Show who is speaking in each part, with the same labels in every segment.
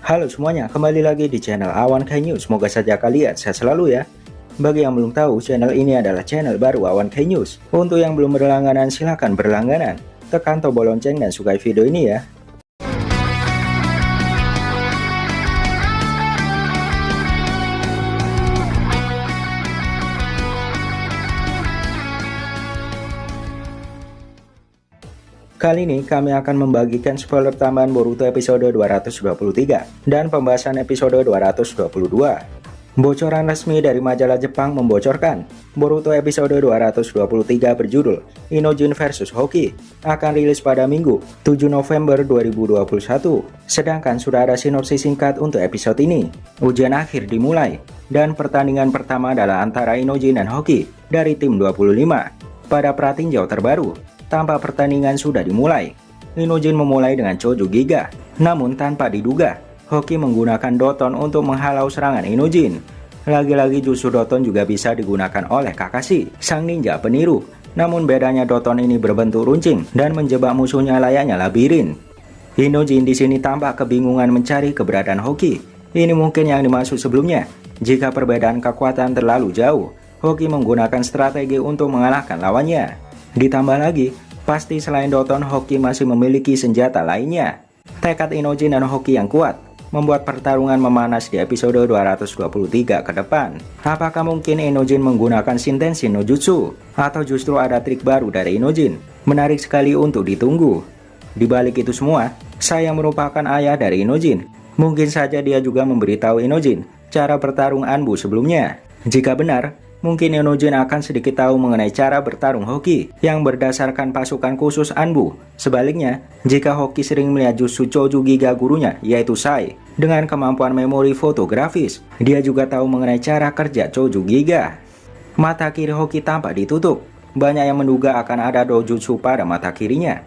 Speaker 1: Halo semuanya, kembali lagi di channel Awan Kai News. Semoga saja kalian sehat selalu ya. Bagi yang belum tahu, channel ini adalah channel baru Awan Kai News. Untuk yang belum berlangganan, silahkan berlangganan. Tekan tombol lonceng dan sukai video ini ya. Kali ini kami akan membagikan spoiler tambahan Boruto episode 223 dan pembahasan episode 222. Bocoran resmi dari majalah Jepang membocorkan Boruto episode 223 berjudul Inojin vs Hoki akan rilis pada Minggu 7 November 2021. Sedangkan sudah ada sinopsis singkat untuk episode ini. Ujian akhir dimulai dan pertandingan pertama adalah antara Inojin dan Hoki dari tim 25. Pada pratinjau terbaru, tampak pertandingan sudah dimulai. Inojin memulai dengan Choju Giga, namun tanpa diduga, Hoki menggunakan Doton untuk menghalau serangan Inojin. Lagi-lagi justru Doton juga bisa digunakan oleh Kakashi, sang ninja peniru. Namun bedanya Doton ini berbentuk runcing dan menjebak musuhnya layaknya labirin. Inojin di sini tampak kebingungan mencari keberadaan Hoki. Ini mungkin yang dimaksud sebelumnya. Jika perbedaan kekuatan terlalu jauh, Hoki menggunakan strategi untuk mengalahkan lawannya. Ditambah lagi, pasti selain Doton, Hoki masih memiliki senjata lainnya. Tekad Inojin dan Hoki yang kuat membuat pertarungan memanas di episode 223 ke depan. Apakah mungkin Inojin menggunakan Shintenshi no Jutsu? Atau justru ada trik baru dari Inojin? Menarik sekali untuk ditunggu. Di balik itu semua, saya merupakan ayah dari Inojin. Mungkin saja dia juga memberitahu Inojin cara bertarung Anbu sebelumnya. Jika benar, mungkin Inojin akan sedikit tahu mengenai cara bertarung Hoki yang berdasarkan pasukan khusus Anbu. Sebaliknya, jika Hoki sering melihat jutsu Choju Giga gurunya, yaitu Sai, dengan kemampuan memori fotografis, dia juga tahu mengenai cara kerja Choju Giga. Mata kiri Hoki tampak ditutup. Banyak yang menduga akan ada dojutsu pada mata kirinya.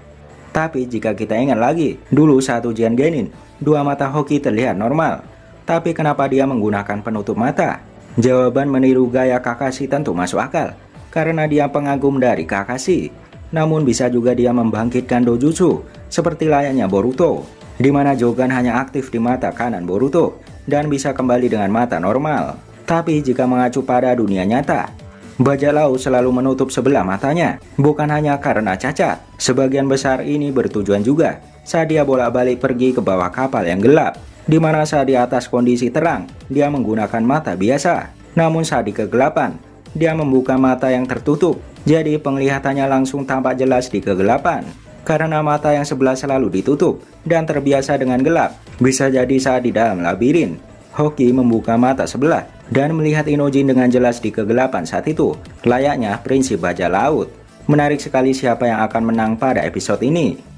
Speaker 1: Tapi jika kita ingat lagi, dulu saat ujian Genin, dua mata Hoki terlihat normal. Tapi kenapa dia menggunakan penutup mata? Jawaban meniru gaya Kakashi tentu masuk akal, karena dia pengagum dari Kakashi. Namun bisa juga dia membangkitkan dojutsu, seperti layaknya Boruto, di mana Jogan hanya aktif di mata kanan Boruto, dan bisa kembali dengan mata normal. Tapi jika mengacu pada dunia nyata, bajak laut selalu menutup sebelah matanya, bukan hanya karena cacat. Sebagian besar ini bertujuan juga, saat dia bolak-balik pergi ke bawah kapal yang gelap, di mana saat di atas kondisi terang, dia menggunakan mata biasa. Namun saat di kegelapan, dia membuka mata yang tertutup. Jadi penglihatannya langsung tampak jelas di kegelapan. Karena mata yang sebelah selalu ditutup dan terbiasa dengan gelap. Bisa jadi saat di dalam labirin, Hoki membuka mata sebelah dan melihat Inojin dengan jelas di kegelapan saat itu. Layaknya prinsip bajak laut. Menarik sekali siapa yang akan menang pada episode ini.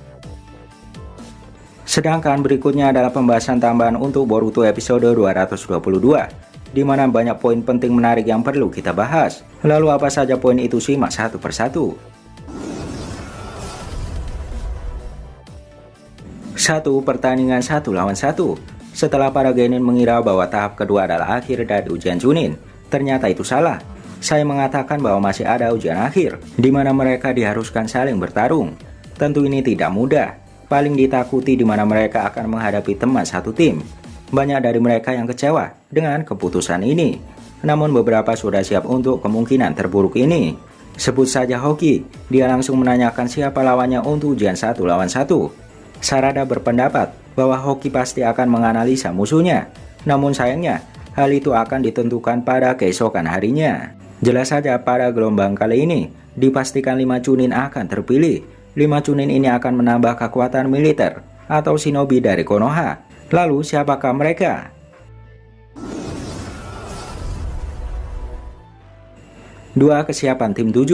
Speaker 1: Sedangkan berikutnya adalah pembahasan tambahan untuk Boruto episode 222, di mana banyak poin penting menarik yang perlu kita bahas. Lalu apa saja poin itu, simak satu persatu. 1. Pertandingan 1 lawan 1. Setelah para genin mengira bahwa tahap kedua adalah akhir dari ujian Chunin, ternyata itu salah. Saya mengatakan bahwa masih ada ujian akhir, di mana mereka diharuskan saling bertarung. Tentu ini tidak mudah. Paling ditakuti di mana mereka akan menghadapi teman satu tim. Banyak dari mereka yang kecewa dengan keputusan ini. Namun beberapa sudah siap untuk kemungkinan terburuk ini. Sebut saja Hoki, dia langsung menanyakan siapa lawannya untuk ujian 1 lawan 1. Sarada berpendapat bahwa Hoki pasti akan menganalisa musuhnya. Namun sayangnya, hal itu akan ditentukan pada keesokan harinya. Jelas saja pada gelombang kali ini, dipastikan 5 Chunin akan terpilih. 5 Chunin ini akan menambah kekuatan militer atau shinobi dari Konoha. Lalu siapakah mereka? 2. Kesiapan tim 7.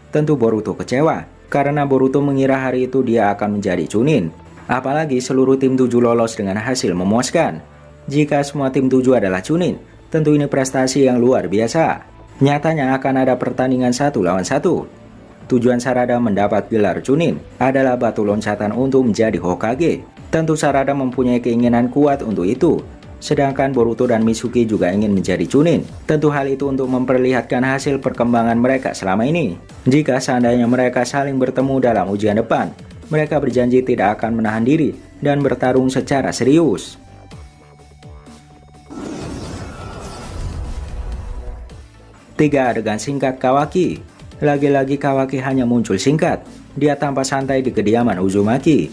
Speaker 1: Tentu Boruto kecewa, karena Boruto mengira hari itu dia akan menjadi Chunin. Apalagi seluruh tim 7 lolos dengan hasil memuaskan. Jika semua tim 7 adalah Chunin, tentu ini prestasi yang luar biasa. Nyatanya akan ada pertandingan 1 lawan 1. Tujuan Sarada mendapat gelar Chunin adalah batu loncatan untuk menjadi Hokage. Tentu Sarada mempunyai keinginan kuat untuk itu. Sedangkan Boruto dan Mitsuki juga ingin menjadi Chunin. Tentu hal itu untuk memperlihatkan hasil perkembangan mereka selama ini. Jika seandainya mereka saling bertemu dalam ujian depan, mereka berjanji tidak akan menahan diri dan bertarung secara serius. 3 adegan singkat Kawaki. Lagi-lagi Kawaki hanya muncul singkat. Dia tampak santai di kediaman Uzumaki.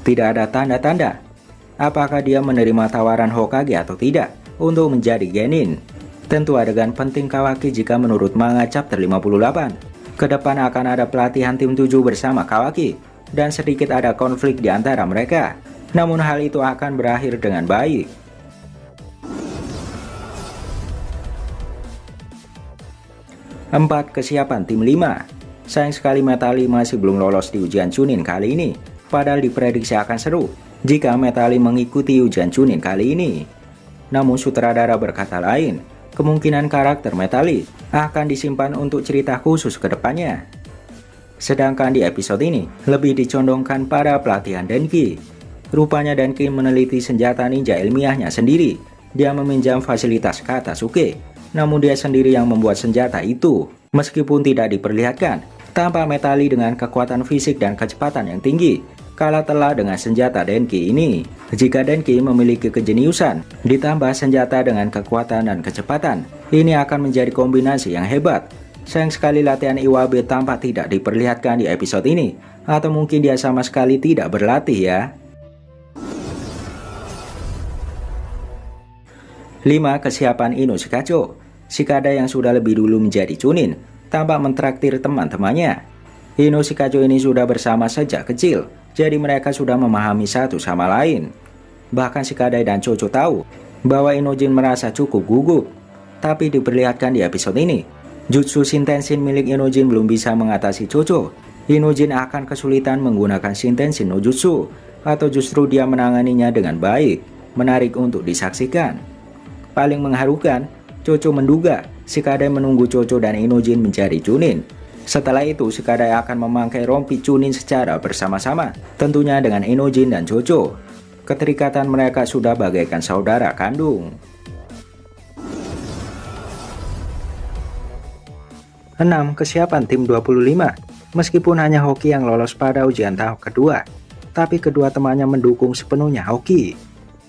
Speaker 1: Tidak ada tanda-tanda apakah dia menerima tawaran Hokage atau tidak untuk menjadi genin. Tentu adegan penting Kawaki jika menurut manga chapter 58. Kedepan akan ada pelatihan tim 7 bersama Kawaki dan sedikit ada konflik di antara mereka. Namun hal itu akan berakhir dengan baik. 4. Kesiapan tim 5. Sayang sekali Metali masih belum lolos di ujian Chunin kali ini, padahal diprediksi akan seru jika Metali mengikuti ujian Chunin kali ini. Namun sutradara berkata lain, kemungkinan karakter Metali akan disimpan untuk cerita khusus ke depannya. Sedangkan di episode ini lebih dicondongkan pada pelatihan Denki. Rupanya Denki meneliti senjata ninja ilmiahnya sendiri. Dia meminjam fasilitas Katasuke, namun dia sendiri yang membuat senjata itu. Meskipun tidak diperlihatkan, tampak Metali dengan kekuatan fisik dan kecepatan yang tinggi kalah telak dengan senjata Denki ini. Jika Denki memiliki kejeniusan ditambah senjata dengan kekuatan dan kecepatan, ini akan menjadi kombinasi yang hebat. Sayang sekali latihan Iwabe tampak tidak diperlihatkan di episode ini, atau mungkin dia sama sekali tidak berlatih ya. 5. Kesiapan Ino Shikacho. Shikada yang sudah lebih dulu menjadi Chunin tampak mentraktir teman-temannya. Ino Shikacho ini sudah bersama sejak kecil, jadi mereka sudah memahami satu sama lain. Bahkan Shikada dan Chocho tahu bahwa Inojin merasa cukup gugup. Tapi diperlihatkan di episode ini, jutsu Shintensin milik Inojin belum bisa mengatasi Chocho. Inojin akan kesulitan menggunakan Shintensin no Jutsu, atau justru dia menanganinya dengan baik. Menarik untuk disaksikan. Paling mengharukan, Chocho menduga Shikada menunggu Chocho dan Inojin menjadi Chunin. Setelah itu Shikada akan memakai rompi Chunin secara bersama-sama, tentunya dengan Inojin dan Chocho. Keterikatan mereka sudah bagaikan saudara kandung. 6. Kesiapan tim 25. Meskipun hanya Hoki yang lolos pada ujian tahap kedua, tapi kedua temannya mendukung sepenuhnya Hoki.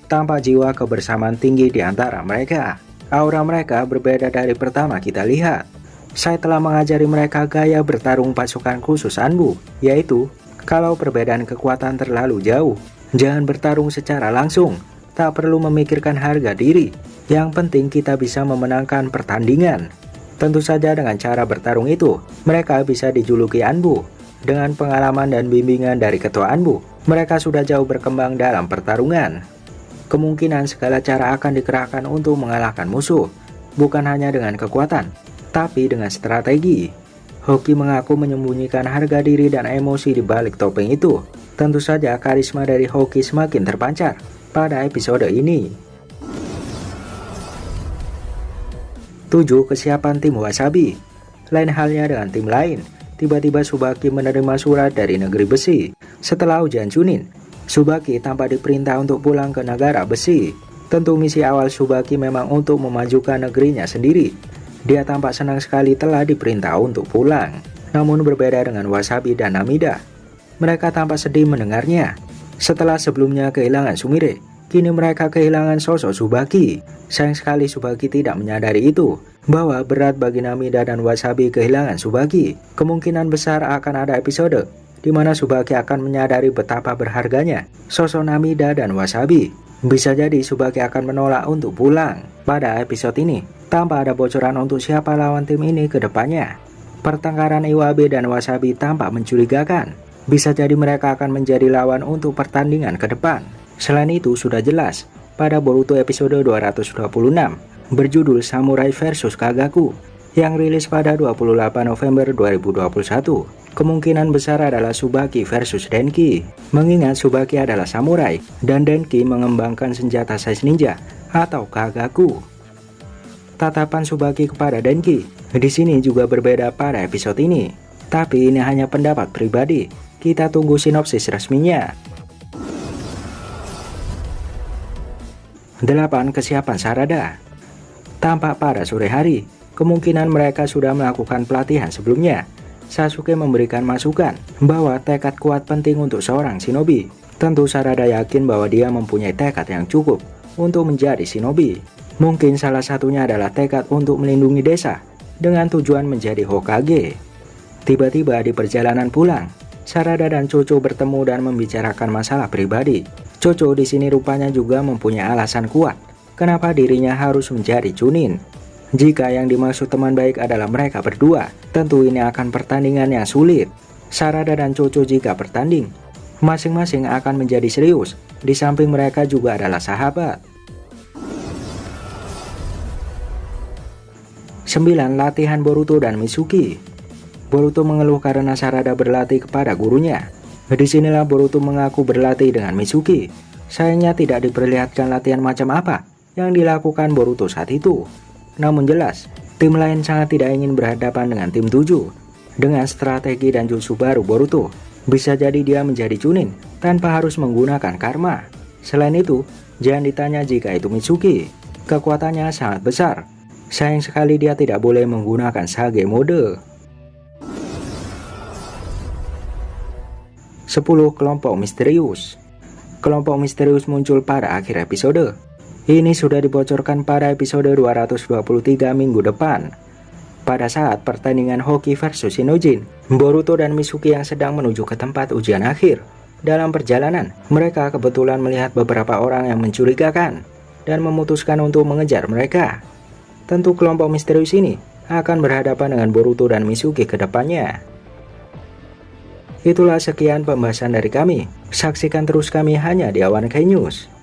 Speaker 1: Tampak jiwa kebersamaan tinggi di antara mereka. Aura mereka berbeda dari pertama kita lihat. Saya telah mengajari mereka gaya bertarung pasukan khusus Anbu, yaitu kalau perbedaan kekuatan terlalu jauh, jangan bertarung secara langsung, tak perlu memikirkan harga diri. Yang penting kita bisa memenangkan pertandingan. Tentu saja dengan cara bertarung itu, mereka bisa dijuluki Anbu. Dengan pengalaman dan bimbingan dari ketua Anbu, mereka sudah jauh berkembang dalam pertarungan. Kemungkinan segala cara akan dikerahkan untuk mengalahkan musuh, bukan hanya dengan kekuatan, tapi dengan strategi. Hoki mengaku menyembunyikan harga diri dan emosi di balik topeng itu. Tentu saja karisma dari Hoki semakin terpancar pada episode ini. 7. Kesiapan tim Wasabi. Lain halnya dengan tim lain, tiba-tiba Tsubaki menerima surat dari negeri besi. Setelah ujian Chunin, Tsubaki tampak diperintah untuk pulang ke negara besi. Tentu misi awal Tsubaki memang untuk memajukan negerinya sendiri. Dia tampak senang sekali telah diperintah untuk pulang. Namun berbeda dengan Wasabi dan Namida, mereka tampak sedih mendengarnya. Setelah sebelumnya kehilangan Sumire, kini mereka kehilangan sosok Tsubaki. Sayang sekali Tsubaki tidak menyadari itu, bahwa berat bagi Namida dan Wasabi kehilangan Tsubaki. Kemungkinan besar akan ada episode di mana Tsubaki akan menyadari betapa berharganya sosok Namida dan Wasabi. Bisa jadi Tsubaki akan menolak untuk pulang. Pada episode ini, tampak ada bocoran untuk siapa lawan tim ini ke depannya. Pertengkaran Iwabe dan Wasabi tampak mencurigakan. Bisa jadi mereka akan menjadi lawan untuk pertandingan ke depan. Selain itu sudah jelas, pada Boruto episode 226, berjudul Samurai vs Kagaku, yang rilis pada 28 November 2021. Kemungkinan besar adalah Tsubaki versus Denki. Mengingat Tsubaki adalah samurai dan Denki mengembangkan senjata size ninja atau Kagaku. Tatapan Tsubaki kepada Denki di sini juga berbeda pada episode ini. Tapi ini hanya pendapat pribadi. Kita tunggu sinopsis resminya. 8. Kesiapan Sarada. Tampak pada sore hari, kemungkinan mereka sudah melakukan pelatihan sebelumnya. Sasuke memberikan masukan bahwa tekad kuat penting untuk seorang shinobi. Tentu Sarada yakin bahwa dia mempunyai tekad yang cukup untuk menjadi shinobi. Mungkin salah satunya adalah tekad untuk melindungi desa dengan tujuan menjadi Hokage. Tiba-tiba di perjalanan pulang, Sarada dan Chocho bertemu dan membicarakan masalah pribadi. Chocho di sini rupanya juga mempunyai alasan kuat kenapa dirinya harus menjadi Chunin. Jika yang dimaksud teman baik adalah mereka berdua, tentu ini akan pertandingan yang sulit. Sarada dan Chocho jika bertanding, masing-masing akan menjadi serius. Di samping mereka juga adalah sahabat. 9. Latihan Boruto dan Mitsuki. Boruto mengeluh karena Sarada berlatih kepada gurunya. Disinilah Boruto mengaku berlatih dengan Mitsuki. Sayangnya tidak diperlihatkan latihan macam apa yang dilakukan Boruto saat itu. Namun jelas, tim lain sangat tidak ingin berhadapan dengan tim 7. Dengan strategi dan jutsu baru Boruto, bisa jadi dia menjadi Chunin tanpa harus menggunakan karma. Selain itu, jangan ditanya jika itu Mitsuki. Kekuatannya sangat besar. Sayang sekali dia tidak boleh menggunakan Sage mode. 10. Kelompok misterius. Kelompok misterius muncul pada akhir episode. Ini sudah dibocorkan pada episode 223 minggu depan. Pada saat pertandingan Hoki versus Shinojin, Boruto dan Mitsuki yang sedang menuju ke tempat ujian akhir. Dalam perjalanan, mereka kebetulan melihat beberapa orang yang mencurigakan dan memutuskan untuk mengejar mereka. Tentu kelompok misterius ini akan berhadapan dengan Boruto dan Mitsuki ke depannya. Itulah sekian pembahasan dari kami. Saksikan terus kami hanya di Awan Kai News.